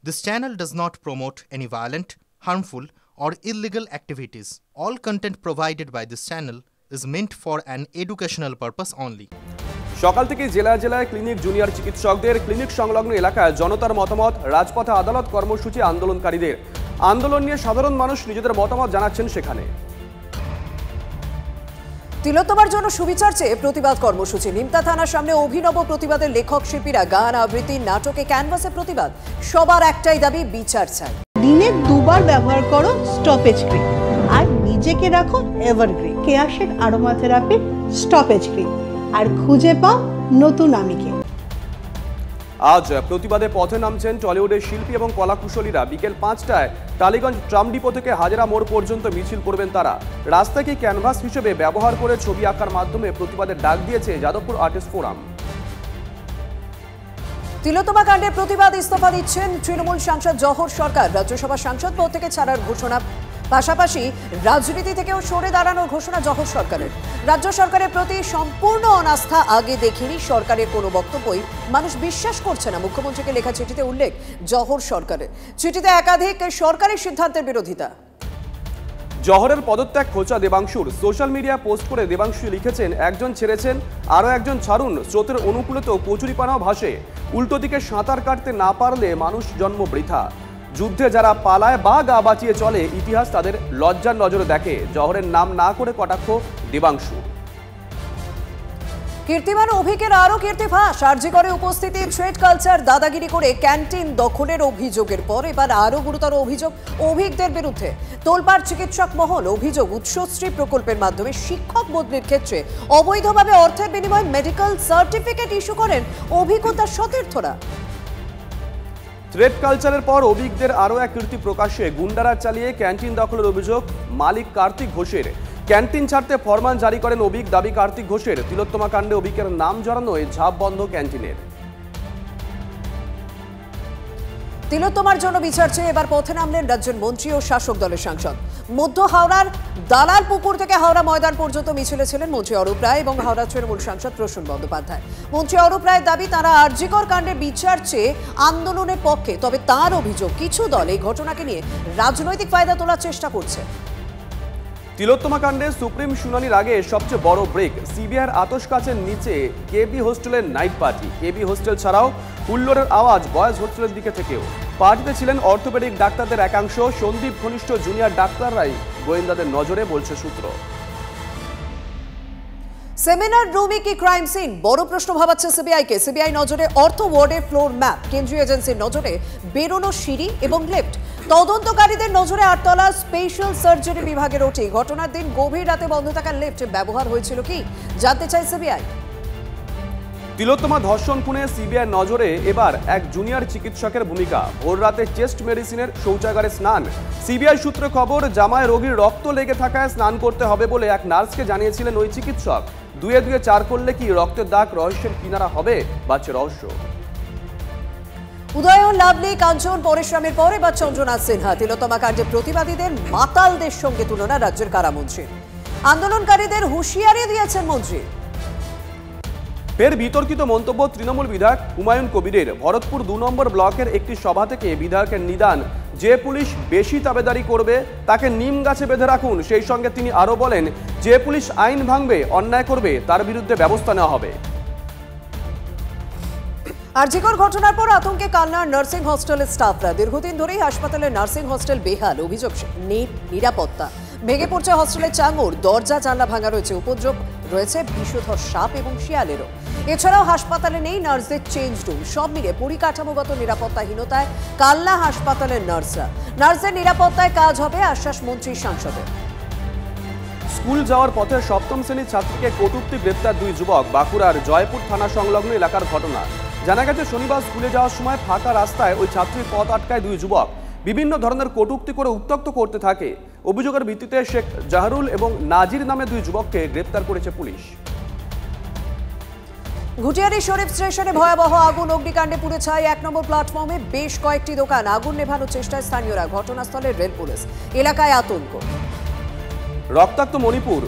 This channel does not promote any violent, harmful, or illegal activities. All content provided by this channel is meant for an educational purpose only. সকাল থেকে জেলায় জেলায় clinic junior চিকিৎসকদের clinic সংলগ্ন এলাকায় জনতার মতামত, রাজপথে আদালত কর্মসূচি আন্দোলনকারীদের। আন্দোলন নিয়ে সাধারণ মানুষ নিজেদের মতামত জানাচ্ছেন সেখানে। তিলোত্তমার জন্য সুবিচার চেয়ে প্রতিবাদ কর্মসূচি। নিমতা থানার সামনে অভিনব প্রতিবাদের লেখক শিল্পীরা গান আবৃত্তি, নাটকে ক্যানভাসে প্রতিবাদ। সবার একটাই দাবি, বিচার চাই। দিনে দুবার ব্যবহার করো স্টপেজ ক্রিম আর নিজেকে রাখো evergreen. Keya Seth aroma therapy stoppage cream আর খুঁজে পাও নতুন আমিকে। আজ প্রতিবাদে পথে নামছেন টলিউডের শিল্পী এবং কলাকুশলীরা। বিকেল 5টায় টালিগঞ্জ ট্রাম ডিপো থেকে হাজরা মোড় পর্যন্ত মিছিল করবেন তারা। রাস্তাকে ক্যানভাস হিসেবে ব্যবহার করে ছবি আঁকার মাধ্যমে প্রতিবাদের ডাক দিয়েছে যাদবপুর আর্টিস্ট ফোরাম। তিলোত্তমা কাণ্ডের প্রতিবাদ ইস্তফা দিচ্ছেন তৃণমূল সাংসদ জহর সরকার। রাজ্যসভার সাংসদ পদ থেকে ছাড়ার ঘোষণা, পাশাপাশি রাজনীতি থেকেও সরে দাঁড়ানোর ঘোষণা জহর সরকারের। রাজ্য সরকারের প্রতি সম্পূর্ণ অনাস্থা। আগে দেখিনি সরকারের কোনো বক্তব্যই মানুষ বিশ্বাস করছে না, মুখ্যমন্ত্রীকে লেখা চিঠিতে উল্লেখ জহর সরকারের। চিঠিতে একাধিক সরকারি সিদ্ধান্তের বিরোধিতা। জহরের পদত্যাগ খোঁচা দেবাংশুর। সোশ্যাল মিডিয়া পোস্ট করে দেবাংশু লিখেছেন, একজন ছেড়েছেন, আরও একজন ছাড়ুন। স্রোতের অনুকূলেও কচুরিপানাও ভাসে। উল্টো দিকে সাঁতার কাটতে না পারলে মানুষ জন্ম বৃথা। যুদ্ধে যারা পালায় বা গা বাঁচিয়ে চলে, ইতিহাস তাদের লজ্জার নজরে দেখে। জহরের নাম না করে কটাক্ষ দেবাংশু। কীর্তিমান অভিকের আরও কীর্তিফাঁস। আরজিকরে উপস্থিতি, থ্রেড কালচার, দাদাগিরি করে ক্যান্টিন দখলের অভিযোগের পর এবার আরও গুরুতর অভিযোগ অভিজ্ঞদের বিরুদ্ধে। তোলপাড় চিকিৎসক মহল। অভিযোগ, উৎসশ্রী প্রকল্পের মাধ্যমে শিক্ষক বদলির ক্ষেত্রে অবৈধভাবে অর্থের বিনিময়ে মেডিকেল সার্টিফিকেট ইস্যু করেন অভিজ্ঞতার সতীর্থরা। থ্রেড কালচারের পর অভিজ্ঞদের আরও এক কীর্তি প্রকাশ্যে। গুন্ডারা চালিয়ে ক্যান্টিন দখলের অভিযোগ মালিক কার্তিক ঘোষের। ক্যান্টিন ছাড়তে ফরমান জারি করেন অভিক, দাবি কার্তিক ঘোষের। তিলোত্তমা কাণ্ডে অভিকের নাম জড়ানোয় ঝাঁপ বন্ধ ক্যান্টিনের। তিলোত্তমার জন্য বিচার চেয়ে এবার পথে নামলেন রাজ্যের মন্ত্রী ও শাসক দলের সাংসদ। মধ্য হাওড়ার দালাল পুকুর থেকে হাওড়া ময়দান পর্যন্ত মিছিলে ছিলেন মন্ত্রী অরূপ রায় এবং হাওড়া তৃণমূল সাংসদ প্রসূন বন্দ্যোপাধ্যায়। মন্ত্রী অরূপ রায়ের দাবি, তারা আরজিকর কাণ্ডে বিচার চেয়ে আন্দোলনের পক্ষে। তবে তার অভিযোগ, কিছু দল এই ঘটনাকে নিয়ে রাজনৈতিক ফায়দা তোলার চেষ্টা করছে। তিলোত্তমা কাণ্ডে সুপ্রিম শুনানির আগে সবচেয়ে বড় ব্রেক। সিবিআইয়ের আতশ কাচের নিচে কেবি হোস্টেলের নাইট পার্টি। কেবি হোস্টেল ছাড়াও হুল্লোড়ের আওয়াজ বয়েজ হোস্টেলের দিকে থেকেও। পার্টিতে ছিলেন অর্থোপেডিক ডাক্তারদের একাংশ। সন্দীপ ঘনিষ্ঠ জুনিয়র ডাক্তাররাই গোয়েন্দাদের নজরে, বলছে সূত্র। সেমিনার রুমে কি ক্রাইম সিন? বড় প্রশ্ন ভাবাচ্ছে সিবিআইকে। সিবিআই নজরে অর্থ ওয়ার্ডের ফ্লোর ম্যাপ, কেন্দ্রীয় এজেন্সির নজরে বেরোনো সিঁড়ি এবং লিফট, তদন্তকারীদের নজরে আটতলা স্পেশাল সার্জারি বিভাগের ওটি। ঘটনার দিন গভীর রাতে বন্ধ থাকা লিফট ব্যবহার হয়েছিল কি, জানতে চাই সিবিআই। তিলোত্তমা ধর্ষণ খুনে সিবিআই নজরে এবার এক জুনিয়র চিকিৎসকের ভূমিকা। ভোর রাতে চেস্ট মেডিসিনের শৌচাগারে স্নান। সিবিআই সূত্রে খবর, জামায় রোগীর রক্ত লেগে থাকায় স্নান করতে হবে বলে এক নার্সকে জানিয়েছিলেন ওই চিকিৎসক। দুয়ে দুয়ে চার করলে কি রক্তের দাগ রহস্যের কিনারা হবে, বাচ্চা রহস্য। উদয়ন, লাভলি, কাঞ্চন, পরেশরামের পর এবার চন্দ্রনাথ সিনহা। তিলোত্তমা কাণ্ডে প্রতিবাদীদের মাতালদের সঙ্গে তুলনা রাজ্যের কারামন্ত্রী। আন্দোলনকারীদের হুঁশিয়ারি দিয়েছেন মন্ত্রী। ফের বিতর্কিত মন্তব্য তৃণমূল বিধায়ক হুমায়ুন কবিরের। ভরতপুর 2 নম্বর ব্লকের একটি সভা থেকে বিধায়কের নিদান, যে পুলিশ বেশি তাবেদারি করবে তাকে নিম গাছে বেঁধে রাখুন। সেই সঙ্গে তিনি আরও বলেন, যে পুলিশ আইন ভাঙবে, অন্যায় করবে, তার বিরুদ্ধে ব্যবস্থা নেওয়া হবে। আরজিকর ঘটনার পর আতঙ্কে কালনার নার্সিং হোস্টেলের স্টাফরা। দীর্ঘদিন ধরেই হাসপাতালের নার্সিং হোস্টেল বেহাল। অভিযোগ, নিরাপত্তা ভেঙে পড়ছে হোস্টেলের চাঙড়, দরজা জানলা ভাঙা রয়েছে, উপদ্রব রয়েছে বিষধর সাপ এবং শিয়ালেরও। এছাড়াও হাসপাতালে নেই নার্সদের চেঞ্জ রুম। সব মিলিয়ে পরিকাঠামোগত নিরাপত্তাহীনতায় কালনা হাসপাতালের নার্সরা। নার্সদের নিরাপত্তায় কাজ হবে, আশ্বাস মন্ত্রী সাংসদের। স্কুল যাওয়ার পথে 7ম শ্রেণীর ছাত্রীকে কটূক্তি, গ্রেপ্তার 2 যুবক। বাঁকুড়ার জয়পুর থানা সংলগ্ন এলাকার ঘটনা। জানা গেছে, শনিবার স্কুলে যাওয়ার সময় ফাঁকা রাস্তায় ওই ছাত্রীর পথ আটকায় 2 যুবক। বিভিন্ন ধরনের কটূক্তি করে উত্ত্যক্ত করতে থাকে। অভিযোগের ভিত্তিতে শেখ জাহরুল এবং নাজির নামে 2 যুবককে গ্রেপ্তার করেছে পুলিশ। ঘুটিয়ারি শরীফ স্টেশনে ভয়াবহ আগুন। অগ্নিকাণ্ডে পুড়ে ছাই 1 নম্বর প্ল্যাটফর্মে বেশ কয়েকটি দোকান। আগুন নেভানোর চেষ্টায় স্থানীয়রা। ঘটনাস্থলে রেল পুলিশ। এলাকায় আতঙ্ক। রক্তাক্ত মণিপুর।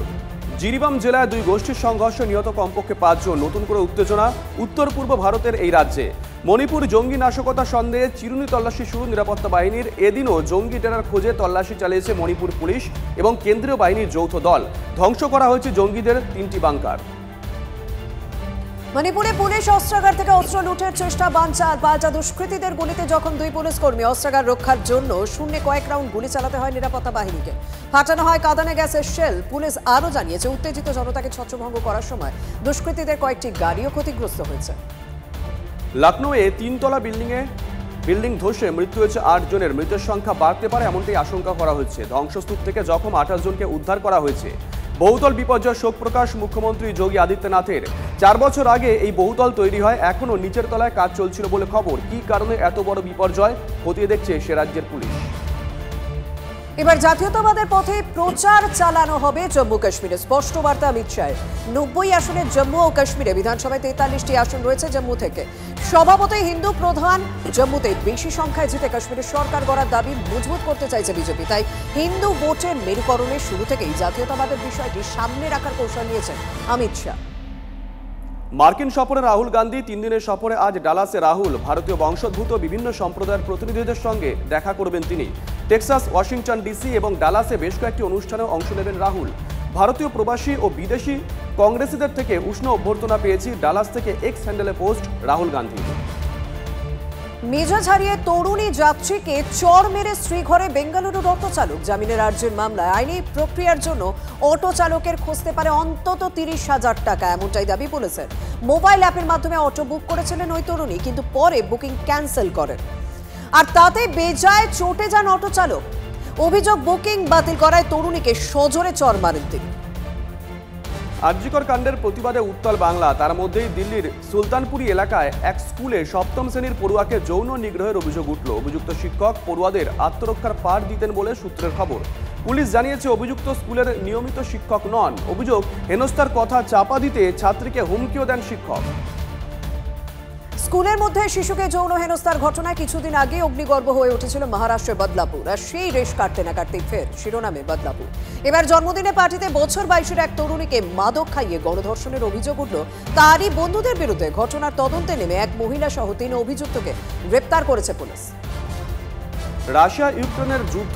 জিরিবাম জেলায় 2 গোষ্ঠীর সংঘর্ষে নিহত কমপক্ষে 5 জন। নতুন করে উত্তেজনা উত্তর পূর্ব ভারতের এই রাজ্যে। মণিপুর জঙ্গি নাশকতা সন্দেহে চিরুনি তল্লাশি শুরু নিরাপত্তা বাহিনীর। এদিনও জঙ্গি ডেরার খোঁজে তল্লাশি চালিয়েছে মণিপুর পুলিশ এবং কেন্দ্রীয় বাহিনীর যৌথ দল। ধ্বংস করা হয়েছে জঙ্গিদের 3টি বাংকার। মণিপুরে পুলিশ অস্ত্রাগার থেকে অস্ত্র লুটের চেষ্টা বানচাল। পাল্টা দুষ্কৃতীদের গুলিতে যখন 2 পুলিশ কর্মী। অস্ত্রাগার রক্ষার জন্য শূন্যে কয়েক রাউন্ড গুলি চালাতে হয় নিরাপত্তা বাহিনীকে। ফাটানো হয় কাঁদানে গ্যাসের শেল। পুলিশ আরও জানিয়েছে, উত্তেজিত জনতাকে ছত্রভঙ্গ করার সময় দুষ্কৃতীদের কয়েকটি গাড়িও ক্ষতিগ্রস্ত হয়েছে। লখনৌয়ে 3তলা বিল্ডিং ধসে মৃত্যু হয়েছে 8 জনের। মৃতের সংখ্যা বাড়তে পারে এমনটাই আশঙ্কা করা হচ্ছে। ধ্বংসস্তূপ থেকে জখম 28 জনকে উদ্ধার করা হয়েছে। বহুতল বিপর্যয় শোক প্রকাশ মুখ্যমন্ত্রী যোগী আদিত্যনাথের। 4 বছর আগে এই বহুতল তৈরি হয়, এখনো নিচের তলায় কাজ চলছিল বলে খবর। কি কারণে এত বড় বিপর্যয় খতিয়ে দেখছে সে রাজ্যের পুলিশ। এবার জাতীয়তাবাদের পথে প্রচার চালানো হবে জম্মু কাশ্মীরে। স্পষ্ট বার্তা অমিত শাহের। 90 আসনের জম্মু ও কাশ্মীরে বিধানসভায় 43টি আসন রয়েছে জম্মু থেকে। স্বভাবতই হিন্দু প্রধান জম্মুতে বেশি সংখ্যায় জিতে কাশ্মীরের সরকার গড়ার দাবি মজবুত করতে চাইছে বিজেপি। তাই হিন্দু ভোটের মেরুকরণের শুরু থেকেই জাতীয়তাবাদের বিষয়টি সামনে রাখার কৌশল নিয়েছেন অমিত শাহ। মার্কিন সফরে রাহুল গান্ধী। 3 দিনের সফরে আজ ডালাসে রাহুল ভারতীয় বংশোদ্ভূত বিভিন্ন সম্প্রদায়ের প্রতিনিধিদের সঙ্গে দেখা করবেন তিনি। টেক্সাস, ওয়াশিংটন ডিসি এবং ডালাসে বেশ কয়েকটি অনুষ্ঠানে অংশ নেবেন রাহুল। ভারতীয় প্রবাসী ও বিদেশি কংগ্রেসীদের থেকে উষ্ণ অভ্যর্থনা পেয়েছি। ডালাস থেকে এক্স হ্যান্ডেলে পোস্ট রাহুল গান্ধী। মেজাজ হারিয়ে তরুণী যাত্রীকে চড় মেরে শ্রীঘরে বেঙ্গালুরুর অটো চালক। জামিনের আর্জির মামলায় আইনি প্রক্রিয়ার জন্য অটো চালকের খুঁজতে পারে অন্তত 30,000 টাকা, এমনটাই দাবি পুলিশের। মোবাইল অ্যাপের মাধ্যমে অটো বুক করেছিলেন ওই তরুণী, কিন্তু পরে বুকিং ক্যান্সেল করেন আর তাতে বেজায় চটে যান অটো চালক। অভিযোগ, বুকিং বাতিল করায় তরুণীকে সজোরে চড় মারেন তিনি। আরজিকর কাণ্ডের প্রতিবাদে উত্তাল বাংলা। তার মধ্যেই দিল্লির সুলতানপুরি এলাকায় এক স্কুলে 7ম শ্রেণীর পড়ুয়াকে যৌন নিগ্রহের অভিযোগ উঠল। অভিযুক্ত শিক্ষক পড়ুয়াদের আত্মরক্ষার পাঠ দিতেন বলে সূত্রের খবর। পুলিশ জানিয়েছে, অভিযুক্ত স্কুলের নিয়মিত শিক্ষক নন। অভিযোগ, হেনস্থার কথা চাপা দিতে ছাত্রীকে হুমকিও দেন শিক্ষক। স্কুলের মধ্যে শিশুকে যৌন হেনস্থার ঘটনায় কিছুদিন আগে অগ্নিগর্ভ হয়ে উঠেছিল মহারাষ্ট্রের বদলাপুর। আর সেই রেশ কাটতে না কাটতেই ফের শিরোনামে বদলাপুর। এবার জন্মদিনে পার্টিতে বছর 22-এর এক তরুণীকে মাদক খাইয়ে গণধর্ষণের অভিযোগ উঠল তারই বন্ধুদের বিরুদ্ধে। ঘটনার তদন্তে নেমে এক মহিলা সহ 3 অভিযুক্তকে গ্রেপ্তার করেছে পুলিশ। রাশিয়া ইউক্রেনের যুদ্ধ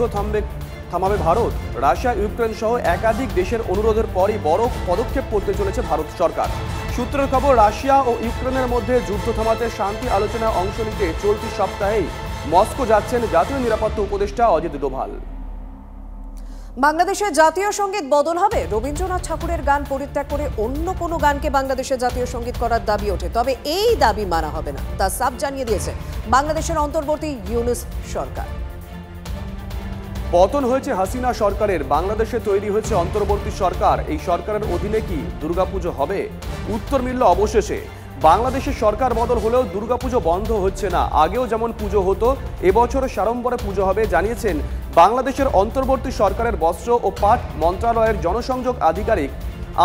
থামাবে ভারত। রাশিয়া ইউক্রেন সহ একাধিক দেশের অনুরোধের পরই বড় পদক্ষেপ করতে চলেছে ভারত সরকার। সূত্রের খবর, রাশিয়া ও ইউক্রেনের মধ্যে যুদ্ধ থামাতে শান্তি আলোচনায় অংশ নিতে চলতি সপ্তাহেই মস্কো যাচ্ছেন জাতীয় নিরাপত্তা উপদেষ্টা অজিত ডোভাল। বাংলাদেশের জাতীয় সঙ্গীত বদল হবে। রবীন্দ্রনাথ ঠাকুরের গান পরিত্যাগ করে অন্য কোনো গানকে বাংলাদেশের জাতীয় সঙ্গীত করার দাবি ওঠে, তবে এই দাবি মানা হবে না, তা সাফ জানিয়ে দিয়েছে বাংলাদেশের অন্তর্বর্তী ইউনূস সরকার। পতন হয়েছে হাসিনা সরকারের, বাংলাদেশে তৈরি হয়েছে অন্তর্বর্তী সরকার। এই সরকারের অধীনে কি দুর্গাপুজো হবে? উত্তর মিলল অবশেষে। বাংলাদেশের সরকার বদল হলেও দুর্গাপুজো বন্ধ হচ্ছে না। আগেও যেমন পুজো হতো, এবছর সাড়ম্বরে পুজো হবে জানিয়েছেন বাংলাদেশের অন্তর্বর্তী সরকারের বস্ত্র ও পাট মন্ত্রণালয়ের জনসংযোগ আধিকারিক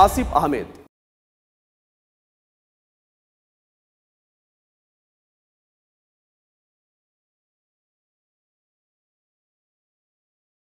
আসিফ আহমেদ।